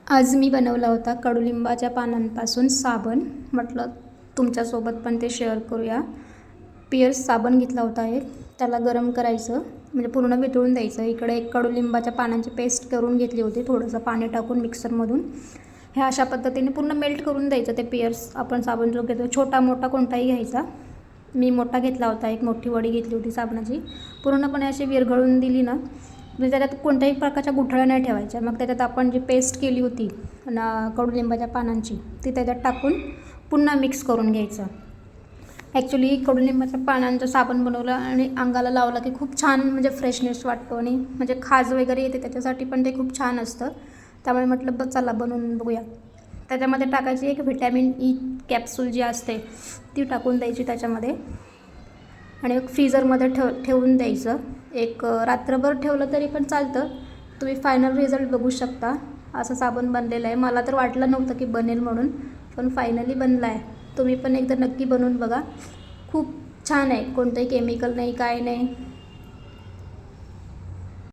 आज मी बनवला होता कडुलिंबाच्या पानांपासून साबण. म्हटलं तुमच्यासोबत पण ते शेअर करूया. पिअर्स साबण घेतला होता एक, त्याला गरम करायचं म्हणजे पूर्ण वितळून द्यायचं. इकडे एक कडुलिंबाच्या पानांची पेस्ट करून घेतली होती, थोडंसं पाणी टाकून मिक्सरमधून. हे अशा पद्धतीने पूर्ण मेल्ट करून द्यायचं ते पिअर्स. आपण साबण जो घेतो छोटा मोठा कोणताही घ्यायचा. मी मोठा घेतला होता, एक मोठी वडी घेतली होती साबणाची. पूर्णपणे अशी विरघळून दिली ना, म्हणजे त्याच्यात कोणत्याही प्रकारच्या गुठळ्या नाही ठेवायच्या. मग त्याच्यात आपण जी पेस्ट केली होती कडुलिंबाच्या पानांची ती त्याच्यात टाकून पुन्हा मिक्स करून घ्यायचं. ॲक्च्युली कडुलिंबाच्या पानांचं साबण बनवलं आणि अंगाला लावलं की खूप छान म्हणजे फ्रेशनेस वाटतो आणि म्हणजे खाज वगैरे येते, त्याच्यासाठी पण ते खूप छान असतं. त्यामुळे म्हटलं चला बनवून बघूया. त्याच्यामध्ये टाकायची एक व्हिटॅमिन ई कॅप्सूल जी असते ती टाकून द्यायची त्याच्यामध्ये आणि एक फ्रीझरमध्ये ठेवून द्यायचं. एक रात्रभर ठेवलं तरी पण चालतं. तुम्ही फायनल रिझल्ट बघू शकता. असं साबण बनलेलं आहे. मला तर वाटलं नव्हतं की बनेल म्हणून, पण फायनली बनला आहे. तुम्ही पण एकदा नक्की बनवून बघा. खूप छान आहे, कोणतंही केमिकल नाही, काय नाही.